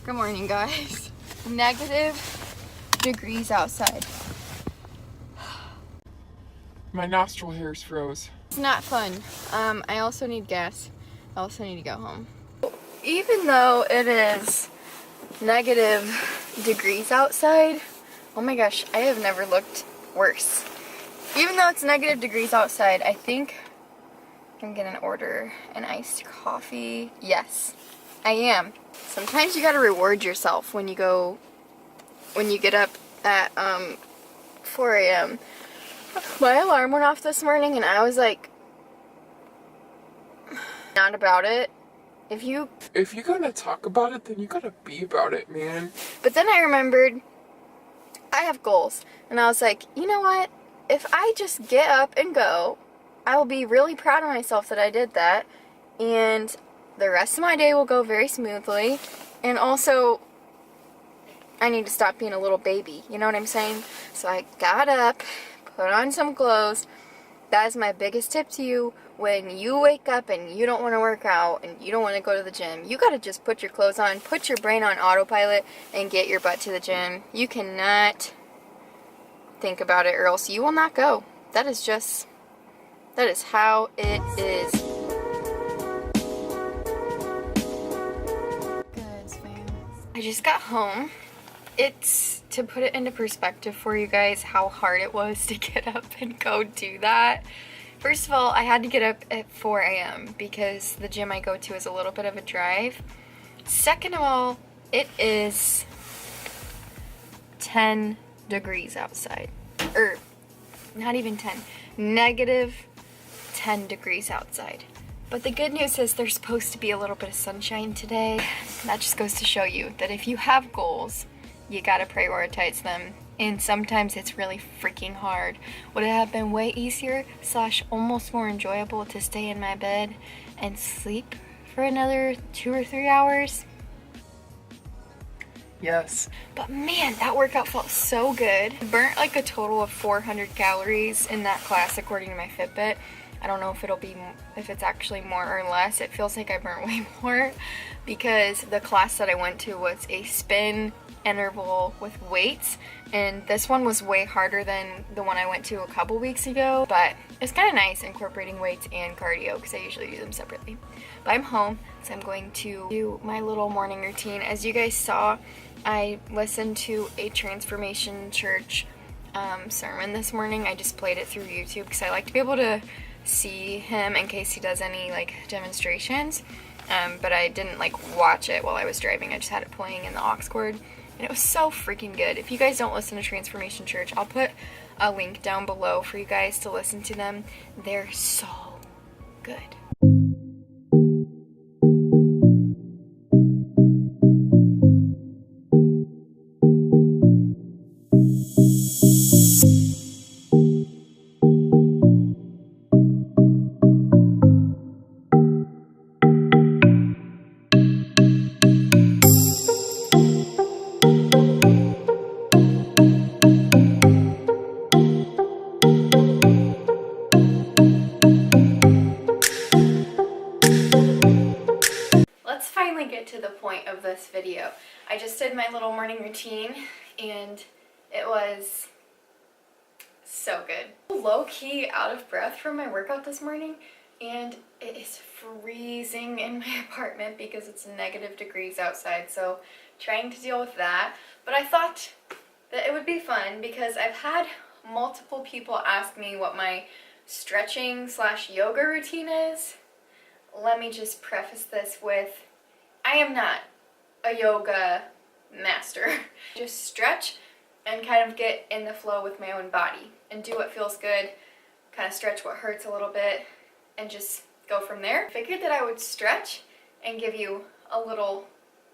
Good morning, guys. Negative degrees outside. My nostril hairs froze. It's not fun. I also need gas. I also need to go home. Even though it is negative degrees outside, oh my gosh, I have never looked worse. Even though it's negative degrees outside, I think I'm gonna order an iced coffee. Yes, I am. Sometimes you gotta reward yourself when you get up at 4 a.m. My alarm went off this morning and I was like, not about it. If you're gonna talk about it, then you gotta be about it, man. But then I remembered I have goals. And I was like, you know what? If I just get up and go, I will be really proud of myself that I did that. And the rest of my day will go very smoothly. And also, I need to stop being a little baby. You know what I'm saying? So I got up, put on some clothes. That is my biggest tip to you. When you wake up and you don't want to work out and you don't want to go to the gym, you gotta just put your clothes on, put your brain on autopilot, and get your butt to the gym. You cannot think about it or else you will not go. That is how it is. Good, fam. I just got home. It's, to put it into perspective for you guys, how hard it was to get up and go do that. First of all, I had to get up at 4 a.m. because the gym I go to is a little bit of a drive. Second of all, it is 10 degrees outside. Or, not even 10. Negative 10 degrees outside. But the good news is there's supposed to be a little bit of sunshine today. That just goes to show you that if you have goals, you gotta prioritize them. And sometimes it's really freaking hard. Would it have been way easier / almost more enjoyable to stay in my bed and sleep for another 2 or 3 hours? Yes. But man, that workout felt so good. I burnt like a total of 400 calories in that class according to my Fitbit. I don't know if it's actually more or less. It feels like I burnt way more because the class that I went to was a spin interval with weights, and this one was way harder than the one I went to a couple weeks ago, but it's kind of nice incorporating weights and cardio because I usually do them separately. But I'm home, so I'm going to do my little morning routine. As you guys saw, I listened to a Transformation Church sermon this morning. I just played it through YouTube because I like to be able to see him in case he does any like demonstrations, but I didn't like watch it while I was driving. I just had it playing in the aux cord. And it was so freaking good. If you guys don't listen to Transformation Church, I'll put a link down below for you guys to listen to them. They're so good. Get to the point of this video. I just did my little morning routine and it was so good. Low-key out of breath from my workout this morning, and it is freezing in my apartment because it's negative degrees outside, so trying to deal with that. But I thought that it would be fun because I've had multiple people ask me what my stretching / yoga routine is. Let me just preface this with, I am not a yoga master. Just stretch and kind of get in the flow with my own body and do what feels good, kind of stretch what hurts a little bit, and just go from there. I figured that I would stretch and give you a little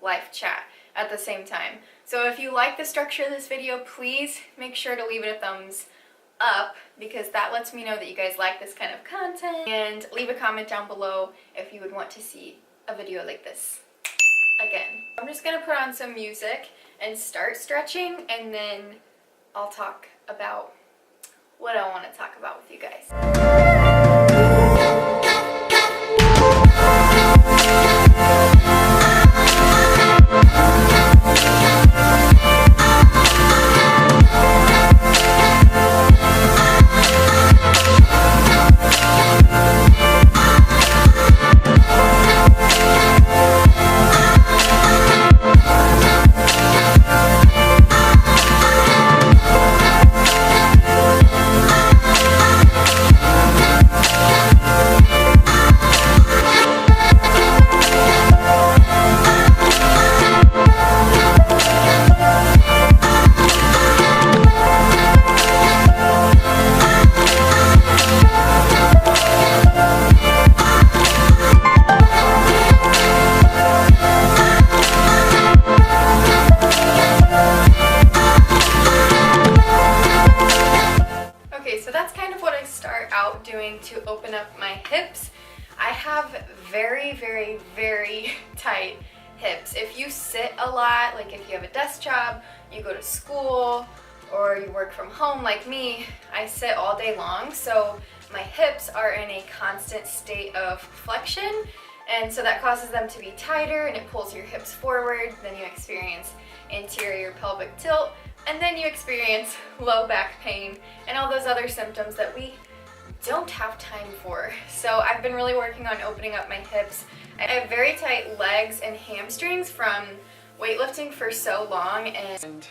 life chat at the same time. So if you like the structure of this video, please make sure to leave it a thumbs up because that lets me know that you guys like this kind of content, and leave a comment down below if you would want to see a video like this again. I'm just gonna put on some music and start stretching, and then I'll talk about what I want to talk about with you guys. Doing to open up my hips. I have very, very, very tight hips. If you sit a lot, like if you have a desk job, you go to school, or you work from home like me, I sit all day long, so my hips are in a constant state of flexion, and so that causes them to be tighter, and it pulls your hips forward. Then you experience anterior pelvic tilt, and then you experience low back pain and all those other symptoms that we don't have time for. So I've been really working on opening up my hips. I have very tight legs and hamstrings from weightlifting for so long and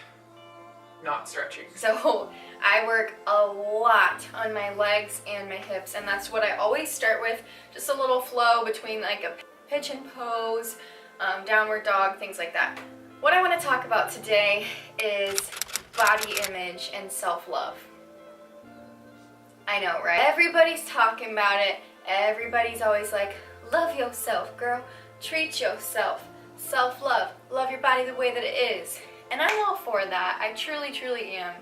Not stretching. so I work a lot on my legs and my hips, and that's what I always start with, just a little flow between like a pigeon pose, downward dog, things like that. What I want to talk about today is body image and self-love. I know, right? Everybody's talking about it. Everybody's always like, love yourself, girl. Treat yourself. Self-love. Love your body the way that it is. And I'm all for that. I truly, truly am.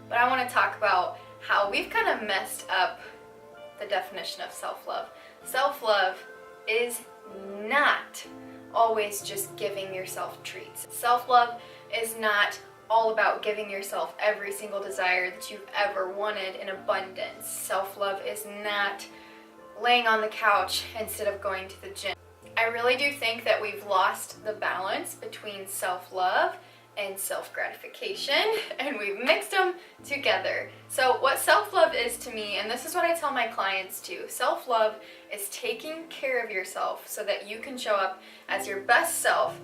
But I want to talk about how we've kind of messed up the definition of self-love. Self-love is not always just giving yourself treats. Self-love is not all about giving yourself every single desire that you've ever wanted in abundance. Self-love is not laying on the couch instead of going to the gym. I really do think that we've lost the balance between self-love and self-gratification, and we've mixed them together. So what self-love is to me, and this is what I tell my clients too, self-love is taking care of yourself so that you can show up as your best self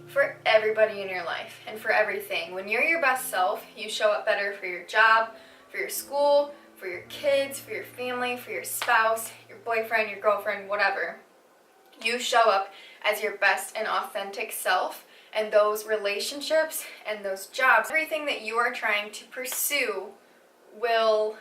for everybody in your life and for everything. When you're your best self, you show up better for your job, for your school, for your kids, for your family, for your spouse, your boyfriend, your girlfriend, whatever. You show up as your best and authentic self, and those relationships and those jobs, everything that you are trying to pursue will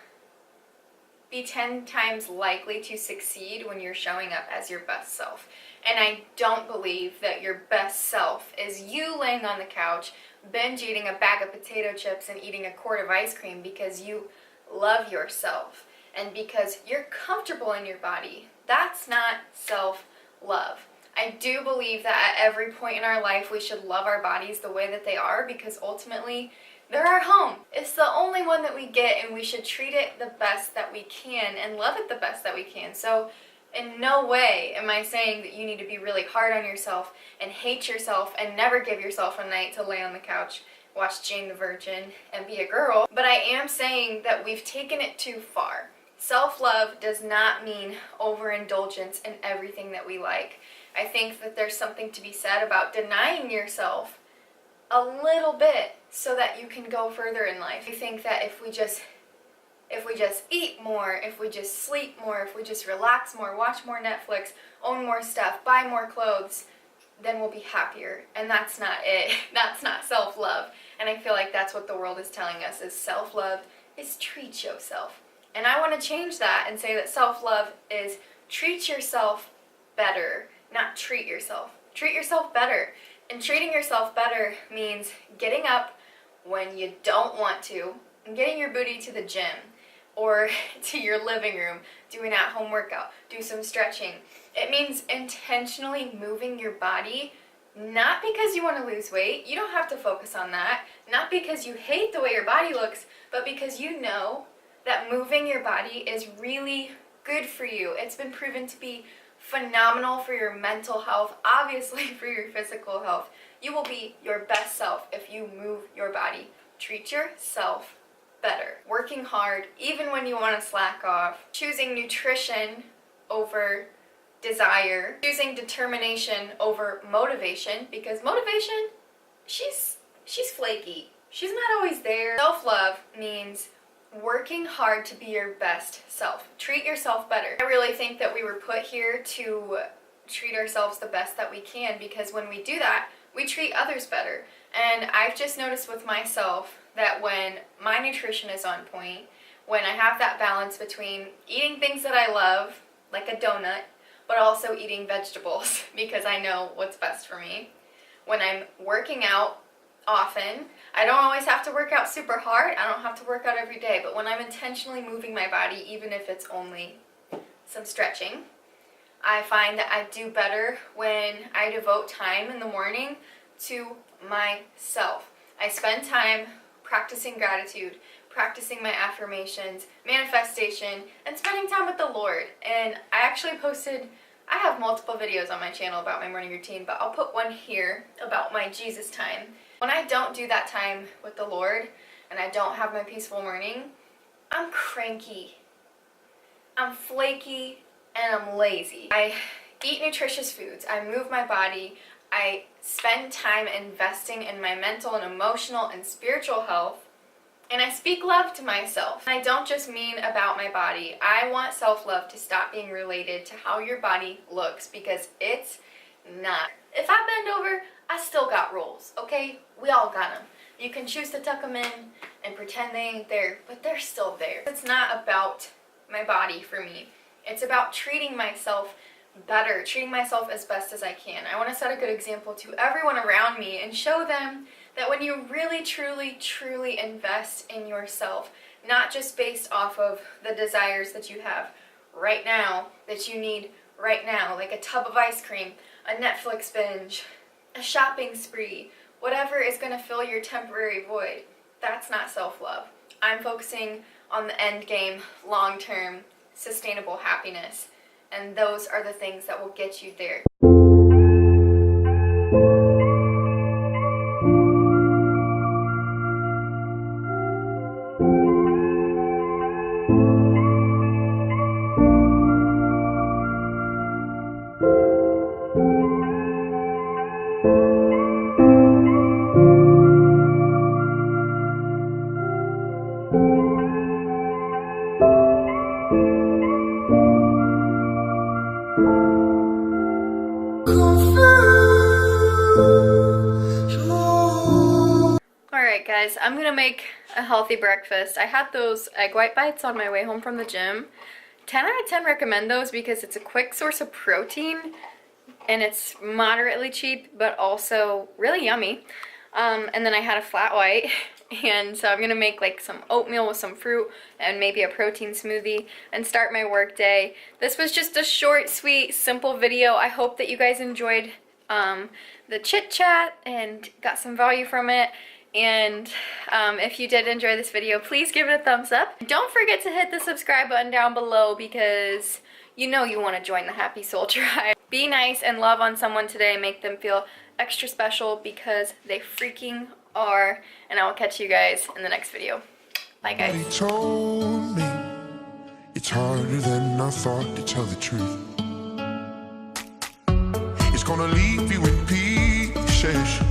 be 10 times likely to succeed when you're showing up as your best self. And I don't believe that your best self is you laying on the couch, binge eating a bag of potato chips and eating a quart of ice cream because you love yourself and because you're comfortable in your body. That's not self-love. I do believe that at every point in our life we should love our bodies the way that they are, because ultimately they're our home. It's the only one that we get, and we should treat it the best that we can and love it the best that we can. So in no way am I saying that you need to be really hard on yourself and hate yourself and never give yourself a night to lay on the couch, watch Jane the Virgin, and be a girl. But I am saying that we've taken it too far. Self-love does not mean overindulgence in everything that we like. I think that there's something to be said about denying yourself a little bit so that you can go further in life. I think that if we just eat more, if we just sleep more, if we just relax more, watch more Netflix, own more stuff, buy more clothes, then we'll be happier. And that's not it. That's not self-love. And I feel like that's what the world is telling us, is self-love is treat yourself. And I want to change that and say that self-love is treat yourself better, not treat yourself. Treat yourself better. And treating yourself better means getting up when you don't want to and getting your booty to the gym or to your living room, do an at-home workout, do some stretching. It means intentionally moving your body, not because you want to lose weight. You don't have to focus on that. Not because you hate the way your body looks, but because you know that moving your body is really good for you. It's been proven to be phenomenal for your mental health, obviously for your physical health. You will be your best self if you move your body. Treat yourself better. Working hard, even when you want to slack off. Choosing nutrition over desire. Choosing determination over motivation, because motivation, she's flaky. She's not always there. Self-love means working hard to be your best self. Treat yourself better. I really think that we were put here to treat ourselves the best that we can, because when we do that, we treat others better. And I've just noticed with myself that when my nutrition is on point, when I have that balance between eating things that I love, like a donut, but also eating vegetables because I know what's best for me. When I'm working out often, I don't always have to work out super hard, I don't have to work out every day, but when I'm intentionally moving my body, even if it's only some stretching, I find that I do better when I devote time in the morning to myself. I spend time practicing gratitude, practicing my affirmations, manifestation, and spending time with the Lord. And I actually I have multiple videos on my channel about my morning routine, but I'll put one here about my Jesus time. When I don't do that time with the Lord and I don't have my peaceful morning, I'm cranky, I'm flaky, and I'm lazy. I eat nutritious foods, I move my body, I spend time investing in my mental and emotional and spiritual health, and I speak love to myself. I don't just mean about my body. I want self-love to stop being related to how your body looks, because it's not. If I bend over, I still got rolls, okay? We all got them. You can choose to tuck them in and pretend they ain't there, but they're still there. It's not about my body for me. It's about treating myself better, treating myself as best as I can. I want to set a good example to everyone around me and show them that when you really, truly, truly invest in yourself, not just based off of the desires that you have right now, that you need right now, like a tub of ice cream, a Netflix binge, a shopping spree, whatever is going to fill your temporary void, that's not self-love. I'm focusing on the end game, long-term, sustainable happiness, and those are the things that will get you there. Alright guys, I'm gonna make a healthy breakfast. I had those egg white bites on my way home from the gym. 10 out of 10 recommend those because it's a quick source of protein and it's moderately cheap but also really yummy. And then I had a flat white, and so I'm gonna make like some oatmeal with some fruit and maybe a protein smoothie and start my work day. This was just a short, sweet, simple video. I hope that you guys enjoyed the chit chat and got some value from it. And if you did enjoy this video, please give it a thumbs up. Don't forget to hit the subscribe button down below because you know you want to join the Happy Soul Tribe. Be nice and love on someone today. Make them feel extra special because they freaking are. And I will catch you guys in the next video. Bye guys. He told me it's harder than I thought to tell the truth. It's gonna leave you in pieces.